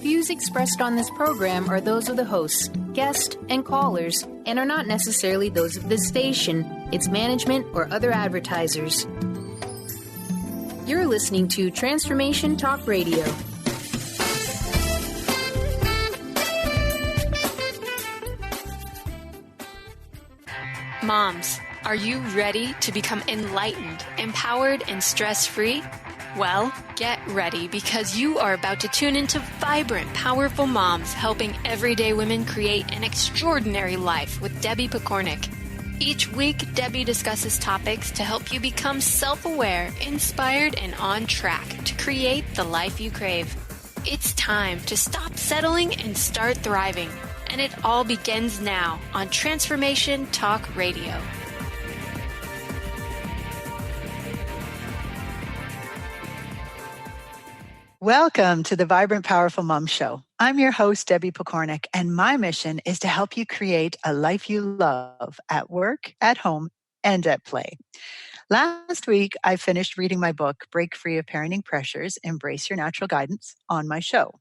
Views expressed on this program are those of the hosts, guests, and callers, and are not necessarily those of this station, its management, or other advertisers. You're listening to Transformation Talk Radio. Moms, are you ready to become enlightened, empowered, and stress-free? Well, get ready because you are about to tune into vibrant, powerful moms helping everyday women create an extraordinary life with Debbie Pokornik. Each week, Debbie discusses topics to help you become self-aware, inspired, and on track to create the life you crave. It's time to stop settling and start thriving. And it all begins now on Transformation Talk Radio. Welcome to the Vibrant Powerful Mom Show. I'm your host, Debbie Pokornik, and my mission is to help you create a life you love at work, at home, and at play. Last week, I finished reading my book, Break Free of Parenting Pressures, Embrace Your Natural Guidance, on my show.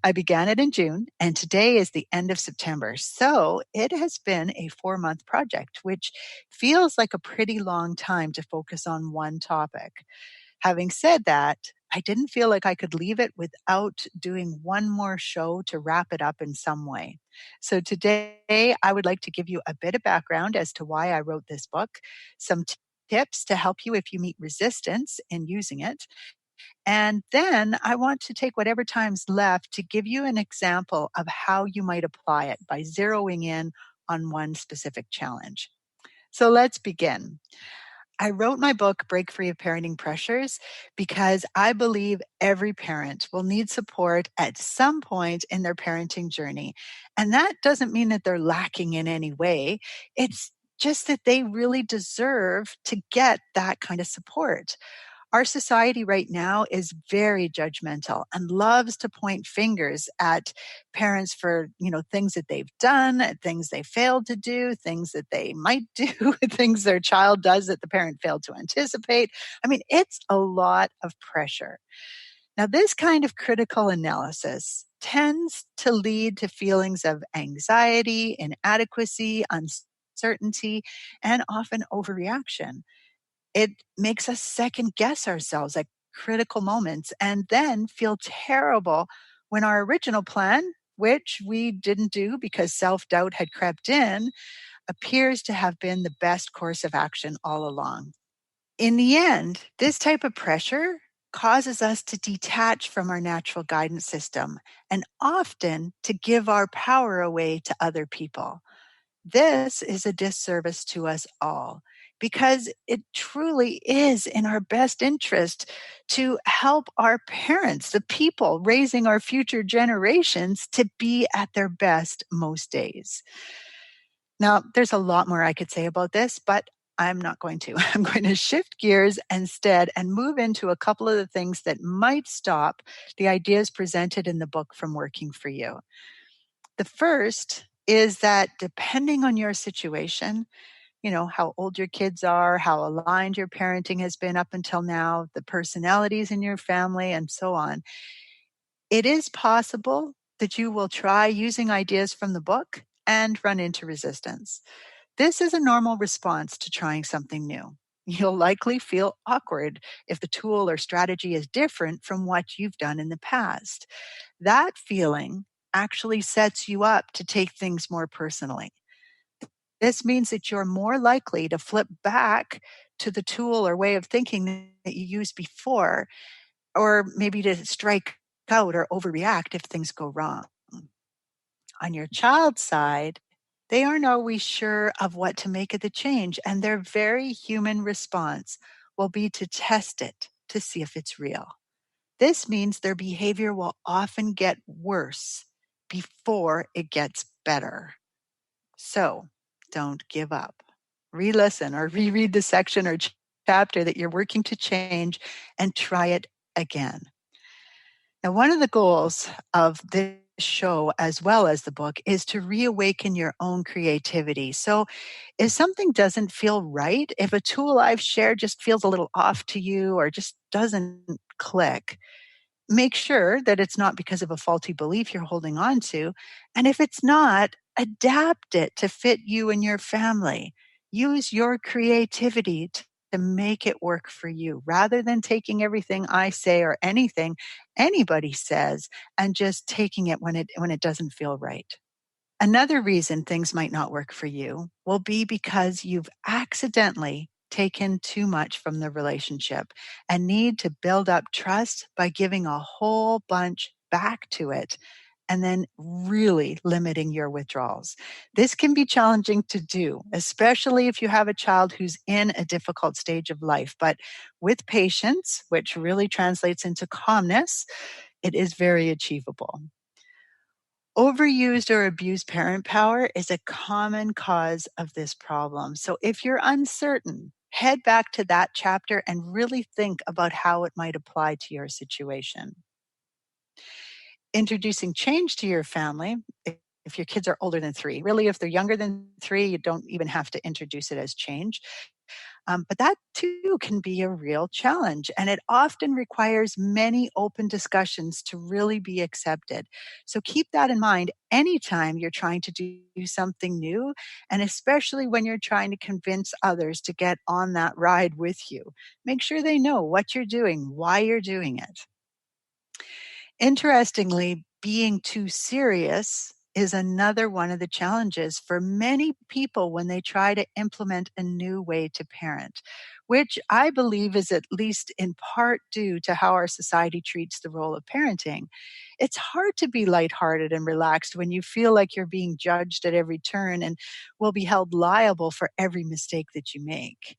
I began it in June, and today is the end of September. So it has been a 4-month project, which feels like a pretty long time to focus on one topic. Having said that, I didn't feel like I could leave it without doing one more show to wrap it up in some way. So today, I would like to give you a bit of background as to why I wrote this book, some tips to help you if you meet resistance in using it. And then I want to take whatever time's left to give you an example of how you might apply it by zeroing in on one specific challenge. So let's begin. I wrote my book, Break Free of Parenting Pressures, because I believe every parent will need support at some point in their parenting journey. And that doesn't mean that they're lacking in any way. It's just that they really deserve to get that kind of support. Our society right now is very judgmental and loves to point fingers at parents for, things that they've done, things they failed to do, things that they might do, things their child does that the parent failed to anticipate. I mean, it's a lot of pressure. Now, this kind of critical analysis tends to lead to feelings of anxiety, inadequacy, uncertainty, and often overreaction. It makes us second guess ourselves at critical moments and then feel terrible when our original plan, which we didn't do because self-doubt had crept in, appears to have been the best course of action all along. In the end, this type of pressure causes us to detach from our natural guidance system and often to give our power away to other people. This is a disservice to us all because it truly is in our best interest to help our parents, the people raising our future generations, to be at their best most days. Now, there's a lot more I could say about this, but I'm not going to. I'm going to shift gears instead and move into a couple of the things that might stop the ideas presented in the book from working for you. The first is that depending on your situation, how old your kids are, how aligned your parenting has been up until now, the personalities in your family, and so on, it is possible that you will try using ideas from the book and run into resistance. This is a normal response to trying something new. You'll likely feel awkward if the tool or strategy is different from what you've done in the past. That feeling actually sets you up to take things more personally. This means that you're more likely to flip back to the tool or way of thinking that you used before, or maybe to strike out or overreact if things go wrong. On your child's side, they aren't always sure of what to make of the change, and their very human response will be to test it to see if it's real. This means their behavior will often get worse before it gets better. So don't give up. Re-listen or reread the section or chapter that you're working to change and try it again. Now, one of the goals of this show, as well as the book, is to reawaken your own creativity. So if something doesn't feel right, if a tool I've shared just feels a little off to you or just doesn't click, Make sure that it's not because of a faulty belief you're holding on to. And if it's not, adapt it to fit you and your family. Use your creativity to make it work for you rather than taking everything I say or anything anybody says and just taking it when it doesn't feel right. Another reason things might not work for you will be because you've accidentally taken too much from the relationship and need to build up trust by giving a whole bunch back to it and then really limiting your withdrawals. This can be challenging to do, especially if you have a child who's in a difficult stage of life. But with patience, which really translates into calmness, it is very achievable. Overused or abused parent power is a common cause of this problem. So if you're uncertain, head back to that chapter and really think about how it might apply to your situation. Introducing change to your family, if your kids are older than 3, really, if they're younger than 3, you don't even have to introduce it as change. But that too can be a real challenge, and it often requires many open discussions to really be accepted. So keep that in mind anytime you're trying to do something new, and especially when you're trying to convince others to get on that ride with you. Make sure they know what you're doing, why you're doing it. Interestingly, being too serious is another one of the challenges for many people when they try to implement a new way to parent, which I believe is at least in part due to how our society treats the role of parenting. It's hard to be lighthearted and relaxed when you feel like you're being judged at every turn and will be held liable for every mistake that you make.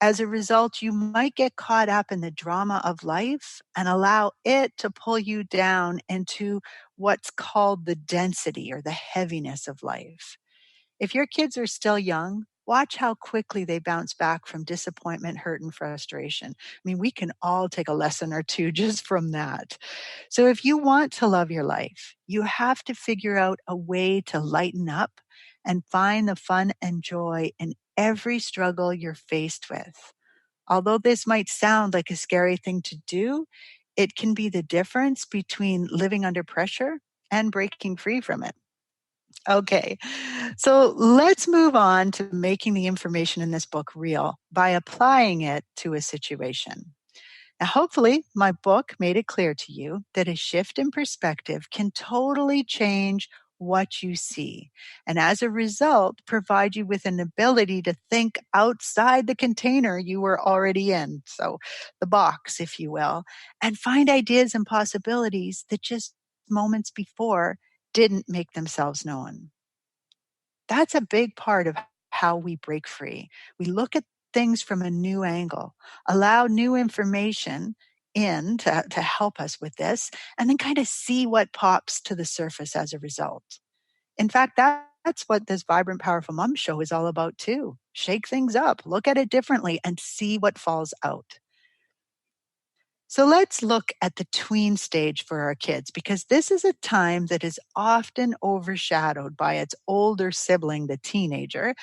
As a result, you might get caught up in the drama of life and allow it to pull you down into what's called the density or the heaviness of life. If your kids are still young, watch how quickly they bounce back from disappointment, hurt, and frustration. I mean, we can all take a lesson or two just from that. So if you want to love your life, you have to figure out a way to lighten up and find the fun and joy in every struggle you're faced with. Although this might sound like a scary thing to do, it can be the difference between living under pressure and breaking free from it. Okay, so let's move on to making the information in this book real by applying it to a situation. Now, hopefully, my book made it clear to you that a shift in perspective can totally change what you see. And as a result, provide you with an ability to think outside the container you were already in. So the box, if you will, and find ideas and possibilities that just moments before didn't make themselves known. That's a big part of how we break free. We look at things from a new angle, allow new information in to help us with this, and then kind of see what pops to the surface as a result. In fact, that's what this Vibrant Powerful Mom show is all about too. Shake things up, look at it differently, and see what falls out. So let's look at the tween stage for our kids, because this is a time that is often overshadowed by its older sibling, the teenager,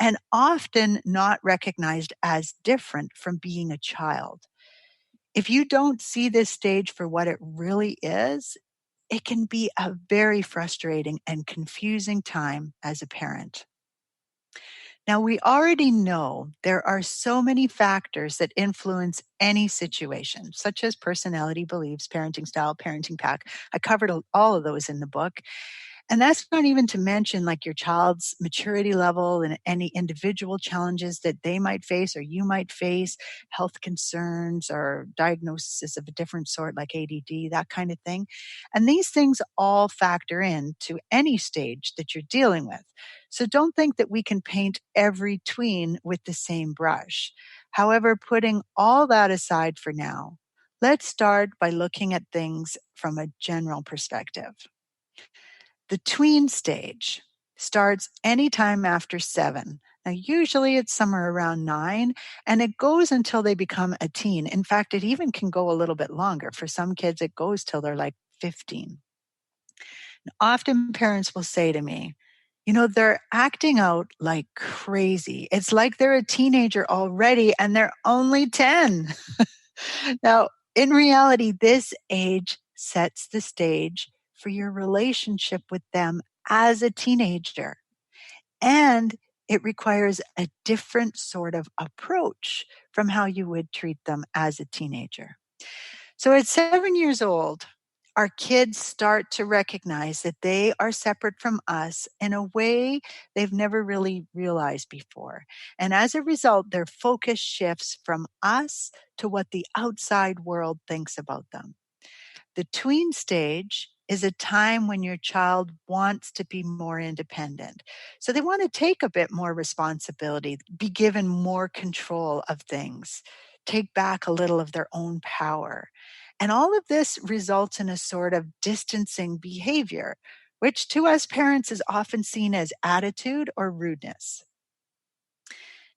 and often not recognized as different from being a child. If you don't see this stage for what it really is, it can be a very frustrating and confusing time as a parent. Now, we already know there are so many factors that influence any situation, such as personality, beliefs, parenting style, parenting pack. I covered all of those in the book. And that's not even to mention like your child's maturity level and any individual challenges that they might face or you might face, health concerns or diagnoses of a different sort like ADD, that kind of thing. And these things all factor in to any stage that you're dealing with. So don't think that we can paint every tween with the same brush. However, putting all that aside for now, let's start by looking at things from a general perspective. The tween stage starts anytime after 7. Now, usually it's somewhere around 9, and it goes until they become a teen. In fact, it even can go a little bit longer. For some kids, it goes till they're like 15. And often parents will say to me, they're acting out like crazy. It's like they're a teenager already and they're only 10. Now, In reality, this age sets the stage for your relationship with them as a teenager. And it requires a different sort of approach from how you would treat them as a teenager. So at 7 years old, our kids start to recognize that they are separate from us in a way they've never really realized before. And as a result, their focus shifts from us to what the outside world thinks about them. The tween stage is a time when your child wants to be more independent. So they want to take a bit more responsibility, be given more control of things, take back a little of their own power. And all of this results in a sort of distancing behavior, which to us parents is often seen as attitude or rudeness.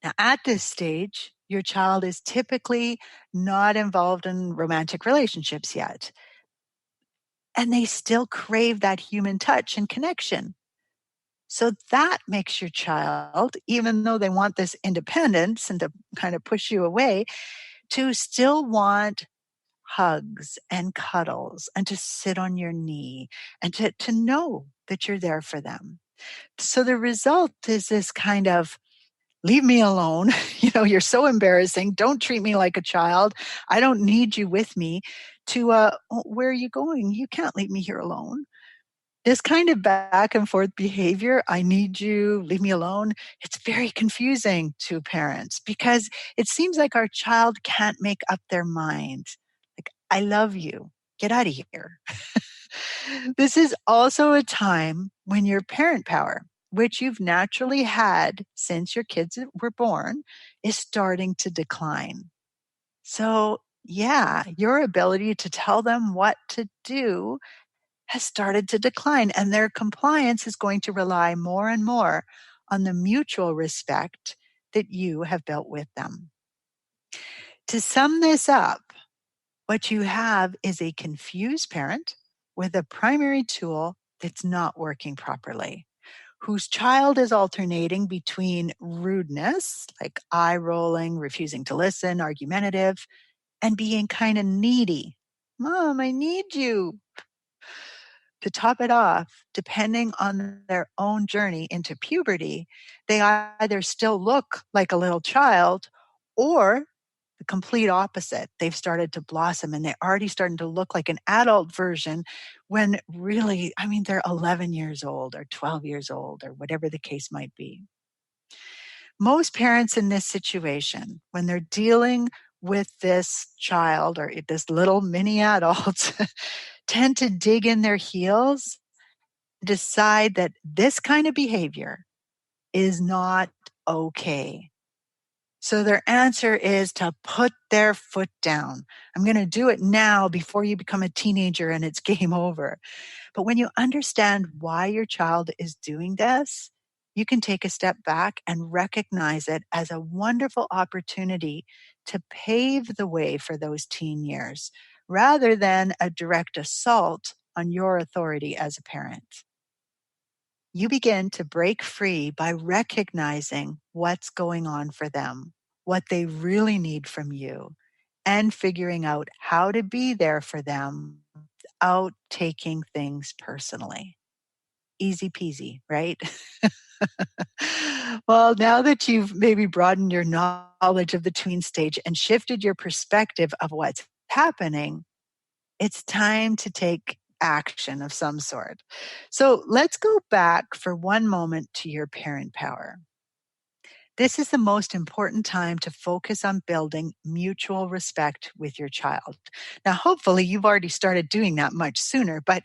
Now, at this stage, your child is typically not involved in romantic relationships yet. And they still crave that human touch and connection. So that makes your child, even though they want this independence and to kind of push you away, to still want hugs and cuddles and to sit on your knee and to know that you're there for them. So the result is this kind of leave me alone. You're so embarrassing. Don't treat me like a child. I don't need you with me to, "Oh, where are you going? You can't leave me here alone." This kind of back and forth behavior, I need you, leave me alone, it's very confusing to parents because it seems like our child can't make up their mind. Like, I love you, get out of here. This is also a time when your parent power, which you've naturally had since your kids were born, is starting to decline. So, yeah, your ability to tell them what to do has started to decline, and their compliance is going to rely more and more on the mutual respect that you have built with them. To sum this up, what you have is a confused parent with a primary tool that's not working properly, whose child is alternating between rudeness, like eye rolling, refusing to listen, argumentative, and being kind of needy. Mom, I need you. To top it off, depending on their own journey into puberty, they either still look like a little child or the complete opposite. They've started to blossom and they're already starting to look like an adult version when really, they're 11 years old or 12 years old or whatever the case might be. Most parents in this situation, when they're dealing with this child or this little mini adult, tend to dig in their heels, decide that this kind of behavior is not okay. So their answer is to put their foot down. I'm going to do it now before you become a teenager and it's game over. But when you understand why your child is doing this, you can take a step back and recognize it as a wonderful opportunity to pave the way for those teen years, rather than a direct assault on your authority as a parent. You begin to break free by recognizing what's going on for them, what they really need from you, and figuring out how to be there for them without taking things personally. Easy peasy, right? Well, now that you've maybe broadened your knowledge of the tween stage and shifted your perspective of what's happening, it's time to take action of some sort. So let's go back for one moment to your parent power. This is the most important time to focus on building mutual respect with your child. Now, hopefully you've already started doing that much sooner, but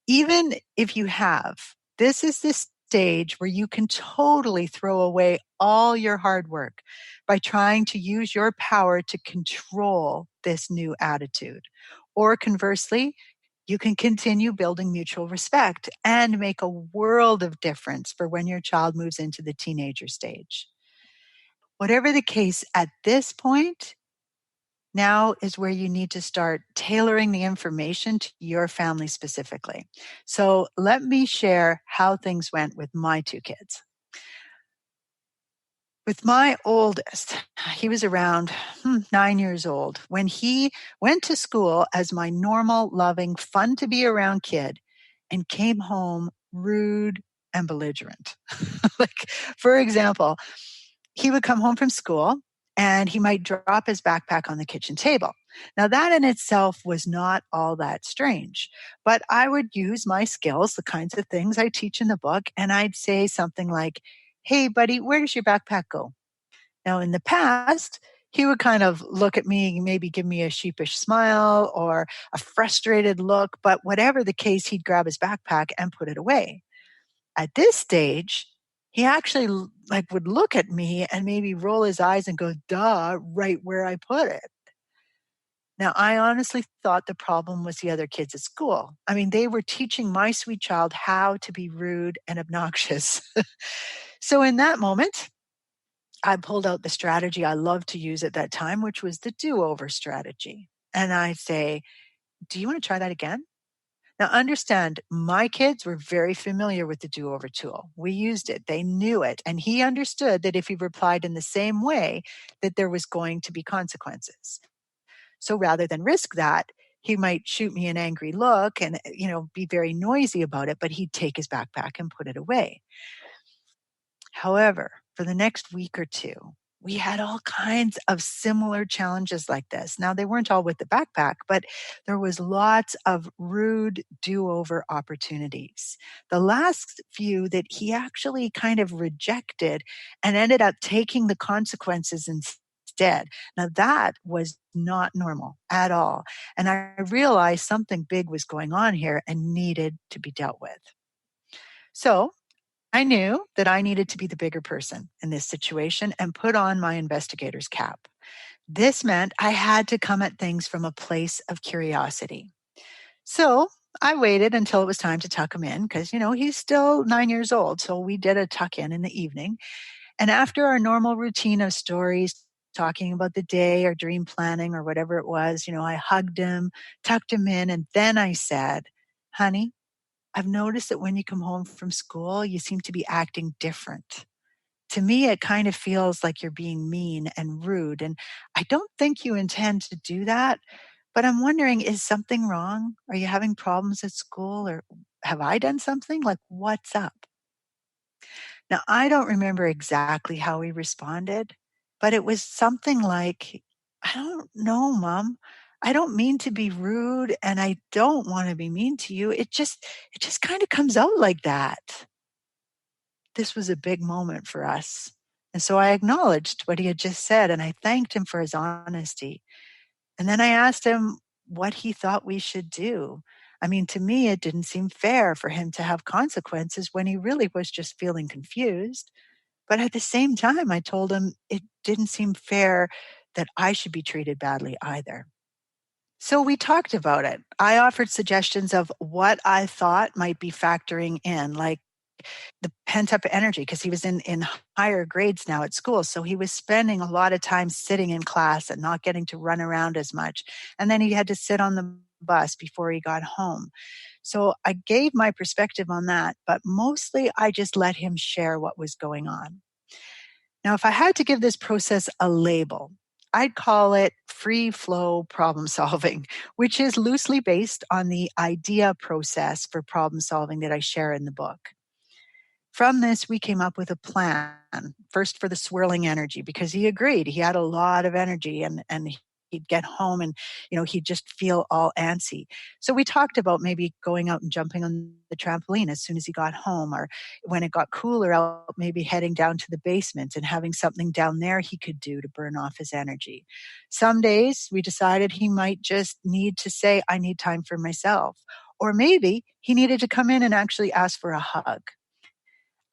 even if you have, this is the stage where you can totally throw away all your hard work by trying to use your power to control this new attitude. Or conversely, you can continue building mutual respect and make a world of difference for when your child moves into the teenager stage. Whatever the case at this point, now is where you need to start tailoring the information to your family specifically. So let me share how things went with my two kids. With my oldest, he was around 9 years old when he went to school as my normal, loving, fun to be around kid and came home rude and belligerent. Like, for example, he would come home from school and he might drop his backpack on the kitchen table. Now, that in itself was not all that strange, but I would use my skills, the kinds of things I teach in the book, and I'd say something like, "Hey, buddy, where does your backpack go?" Now, in the past, he would kind of look at me, maybe give me a sheepish smile or a frustrated look, but whatever the case, he'd grab his backpack and put it away. At this stage, he actually like would look at me and maybe roll his eyes and go, "Duh," right where I put it. Now, I honestly thought the problem was the other kids at school. I mean, they were teaching my sweet child how to be rude and obnoxious. So in that moment, I pulled out the strategy I loved to use at that time, which was the do-over strategy. And I say, "Do you want to try that again?" Now, understand, my kids were very familiar with the do-over tool. We used it. They knew it. And he understood that if he replied in the same way, that there was going to be consequences. So rather than risk that, he might shoot me an angry look and, be very noisy about it, but he'd take his backpack and put it away. However, for the next week or two, we had all kinds of similar challenges like this. Now, they weren't all with the backpack, but there was lots of rude do-over opportunities. The last few that he actually kind of rejected and ended up taking the consequences instead. Now, that was not normal at all. And I realized something big was going on here and needed to be dealt with. So I knew that I needed to be the bigger person in this situation and put on my investigator's cap. This meant I had to come at things from a place of curiosity. So I waited until it was time to tuck him in because, he's still 9 years old. So we did a tuck in the evening. And after our normal routine of stories, talking about the day or dream planning or whatever it was, I hugged him, tucked him in, and then I said, "Honey, I've noticed that when you come home from school, you seem to be acting different. To me, it kind of feels like you're being mean and rude. And I don't think you intend to do that. But I'm wondering, is something wrong? Are you having problems at school? Or have I done something? Like, what's up?" Now, I don't remember exactly how he responded, but it was something like, "I don't know, Mom. I don't mean to be rude and I don't want to be mean to you. It just kind of comes out like that." This was a big moment for us. And so I acknowledged what he had just said and I thanked him for his honesty. And then I asked him what he thought we should do. I mean, to me, it didn't seem fair for him to have consequences when he really was just feeling confused. But at the same time, I told him it didn't seem fair that I should be treated badly either. So we talked about it. I offered suggestions of what I thought might be factoring in, like the pent up energy, because he was in higher grades now at school. So he was spending a lot of time sitting in class and not getting to run around as much. And then he had to sit on the bus before he got home. So I gave my perspective on that, but mostly I just let him share what was going on. Now, if I had to give this process a label, I'd call it free flow problem solving, which is loosely based on the idea process for problem solving that I share in the book. From this, we came up with a plan, first for the swirling energy, because he agreed. He had a lot of energy and he'd get home and, he'd just feel all antsy. So we talked about maybe going out and jumping on the trampoline as soon as he got home, or when it got cooler out, maybe heading down to the basement and having something down there he could do to burn off his energy. Some days we decided he might just need to say, "I need time for myself." Or maybe he needed to come in and actually ask for a hug.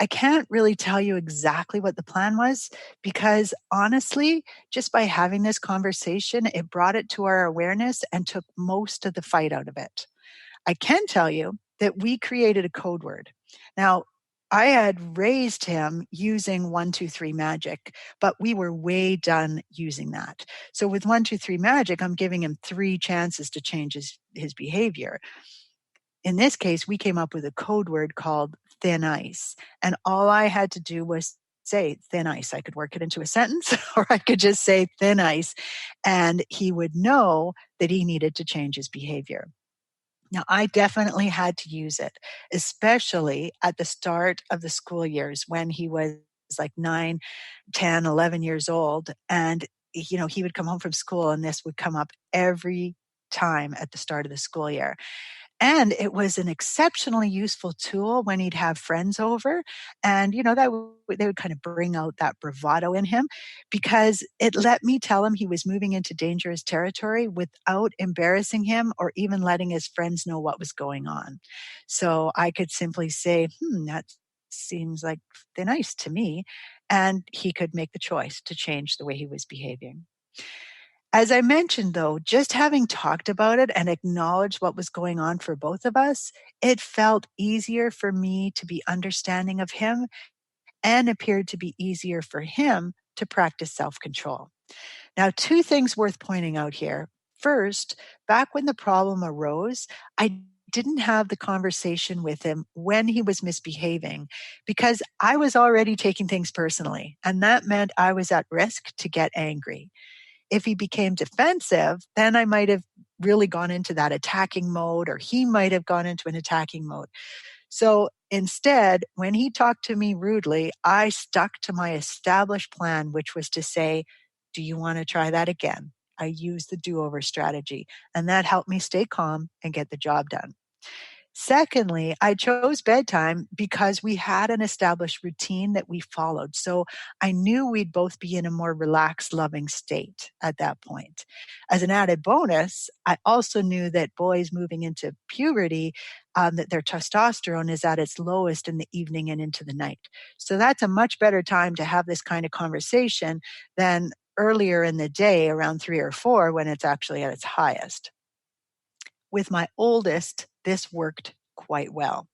I can't really tell you exactly what the plan was because honestly, just by having this conversation, it brought it to our awareness and took most of the fight out of it. I can tell you that we created a code word. Now, I had raised him using 1, 2, 3 magic, but we were way done using that. So with 1, 2, 3 magic, I'm giving him 3 chances to change his behavior. In this case, we came up with a code word called thin ice. And all I had to do was say thin ice. I could work it into a sentence or I could just say thin ice, and he would know that he needed to change his behavior. Now, I definitely had to use it, especially at the start of the school years when he was like 9, 10, 11 years old. And, he would come home from school and this would come up every time at the start of the school year. And it was an exceptionally useful tool when he'd have friends over. And, they would kind of bring out that bravado in him because it let me tell him he was moving into dangerous territory without embarrassing him or even letting his friends know what was going on. So I could simply say, that seems like they're nice to me. And he could make the choice to change the way he was behaving. As I mentioned, though, just having talked about it and acknowledged what was going on for both of us, it felt easier for me to be understanding of him and appeared to be easier for him to practice self-control. Now, two things worth pointing out here. First, back when the problem arose, I didn't have the conversation with him when he was misbehaving because I was already taking things personally, and that meant I was at risk to get angry. If he became defensive, then I might have really gone into that attacking mode, or he might have gone into an attacking mode. So instead, when he talked to me rudely, I stuck to my established plan, which was to say, do you want to try that again? I used the do-over strategy, and that helped me stay calm and get the job done. Secondly, I chose bedtime because we had an established routine that we followed. So I knew we'd both be in a more relaxed, loving state at that point. As an added bonus, I also knew that boys moving into puberty, that their testosterone is at its lowest in the evening and into the night. So that's a much better time to have this kind of conversation than earlier in the day around 3 or 4 when it's actually at its highest. With my oldest, this worked quite well.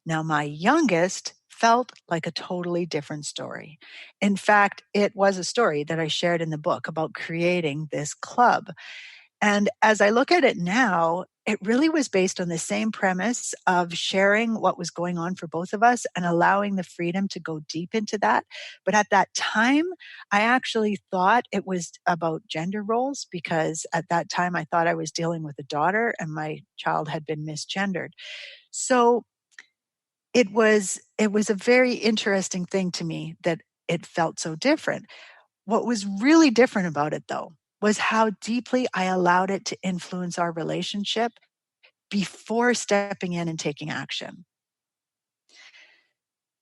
Now, my youngest felt like a totally different story. In fact, it was a story that I shared in the book about creating this club. And as I look at it now, it really was based on the same premise of sharing what was going on for both of us and allowing the freedom to go deep into that. But at that time, I actually thought it was about gender roles because at that time I thought I was dealing with a daughter and my child had been misgendered. So it was a very interesting thing to me that it felt so different. What was really different about it, though, was how deeply I allowed it to influence our relationship before stepping in and taking action.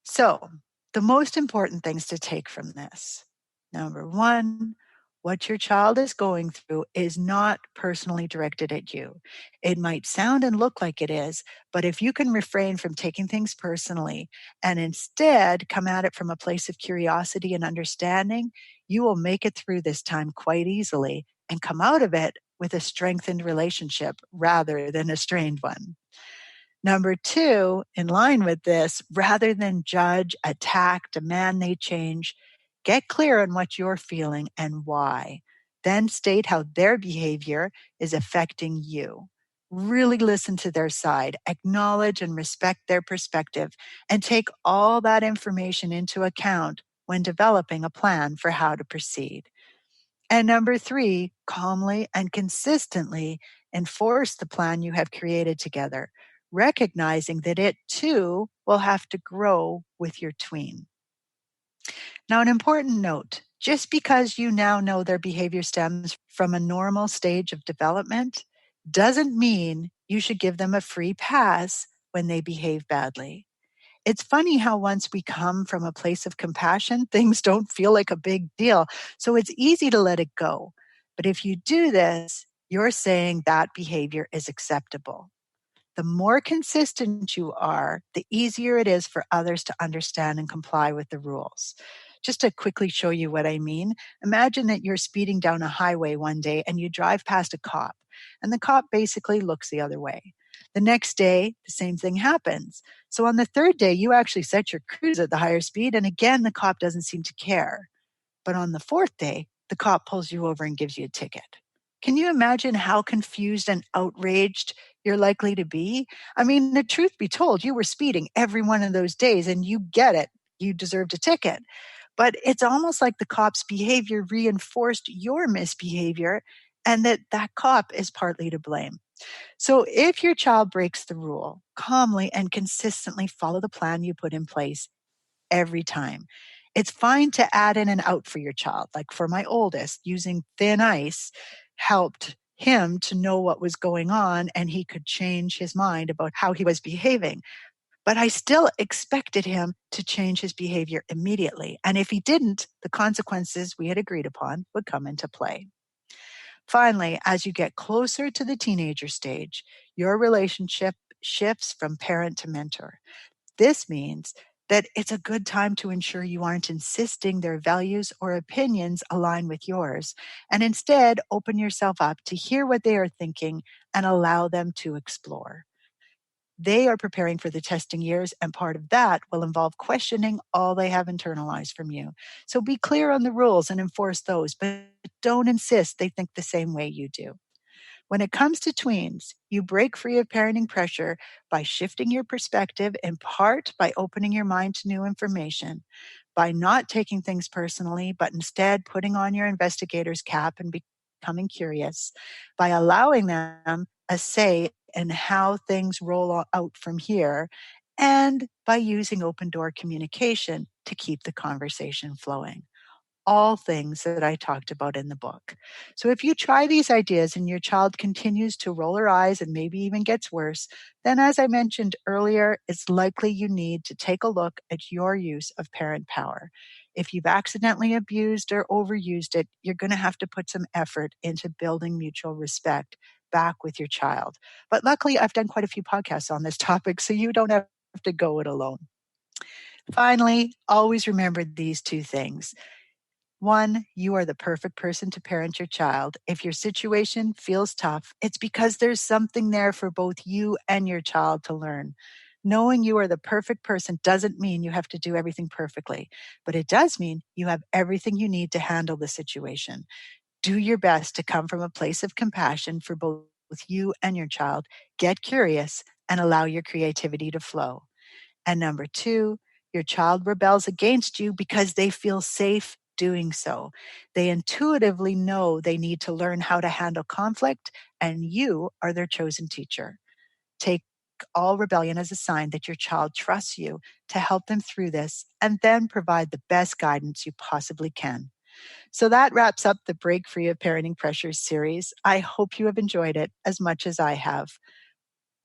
So, the most important things to take from this. Number one, what your child is going through is not personally directed at you. It might sound and look like it is, but if you can refrain from taking things personally and instead come at it from a place of curiosity and understanding, you will make it through this time quite easily and come out of it with a strengthened relationship rather than a strained one. Number two, in line with this, rather than judge, attack, demand they change, get clear on what you're feeling and why. Then state how their behavior is affecting you. Really listen to their side, acknowledge and respect their perspective, and take all that information into account when developing a plan for how to proceed. And number three, calmly and consistently enforce the plan you have created together, recognizing that it too will have to grow with your tween. Now, an important note, just because you now know their behavior stems from a normal stage of development doesn't mean you should give them a free pass when they behave badly. It's funny how once we come from a place of compassion, things don't feel like a big deal. So it's easy to let it go. But if you do this, you're saying that behavior is acceptable. The more consistent you are, the easier it is for others to understand and comply with the rules. Just to quickly show you what I mean, imagine that you're speeding down a highway one day and you drive past a cop, and the cop basically looks the other way. The next day, the same thing happens. So on the third day, you actually set your cruise at the higher speed, and again, the cop doesn't seem to care. But on the fourth day, the cop pulls you over and gives you a ticket. Can you imagine how confused and outraged you're likely to be? I mean, the truth be told, you were speeding every one of those days, and you get it. you deserved a ticket. But it's almost like the cop's behavior reinforced your misbehavior and that cop is partly to blame. So if your child breaks the rule, calmly and consistently follow the plan you put in place every time. It's fine to add in and out for your child. Like for my oldest, using thin ice helped him to know what was going on and he could change his mind about how he was behaving. But I still expected him to change his behavior immediately. And if he didn't, the consequences we had agreed upon would come into play. Finally, as you get closer to the teenager stage, your relationship shifts from parent to mentor. This means that it's a good time to ensure you aren't insisting their values or opinions align with yours, and instead open yourself up to hear what they are thinking and allow them to explore. They are preparing for the testing years, and part of that will involve questioning all they have internalized from you. So be clear on the rules and enforce those, but don't insist they think the same way you do. When it comes to tweens, you break free of parenting pressure by shifting your perspective, in part by opening your mind to new information, by not taking things personally, but instead putting on your investigator's cap and becoming curious, by allowing them a say in how things roll out from here, and by using open door communication to keep the conversation flowing. All things that I talked about in the book. So if you try these ideas and your child continues to roll her eyes and maybe even gets worse, then as I mentioned earlier, it's likely you need to take a look at your use of parent power. If you've accidentally abused or overused it, you're going to have to put some effort into building mutual respect back with your child. But luckily, I've done quite a few podcasts on this topic, so you don't have to go it alone. Finally, always remember these two things. One, you are the perfect person to parent your child. If your situation feels tough, it's because there's something there for both you and your child to learn. Knowing you are the perfect person doesn't mean you have to do everything perfectly, but it does mean you have everything you need to handle the situation. Do your best to come from a place of compassion for both you and your child. Get curious and allow your creativity to flow. And number two, your child rebels against you because they feel safe doing so. They intuitively know they need to learn how to handle conflict, and you are their chosen teacher. Take all rebellion as a sign that your child trusts you to help them through this, and then provide the best guidance you possibly can. So that wraps up the Break Free of Parenting Pressures series. I hope you have enjoyed it as much as I have.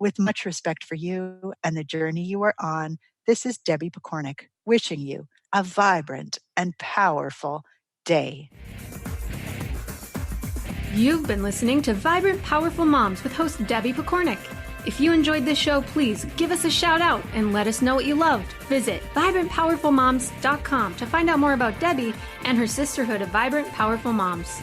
With much respect for you and the journey you are on, this is Debbie Pokornik wishing you a vibrant and powerful day. You've been listening to Vibrant Powerful Moms with host Debbie Pokornik. If you enjoyed this show, please give us a shout out and let us know what you loved. Visit vibrantpowerfulmoms.com to find out more about Debbie and her sisterhood of Vibrant Powerful Moms.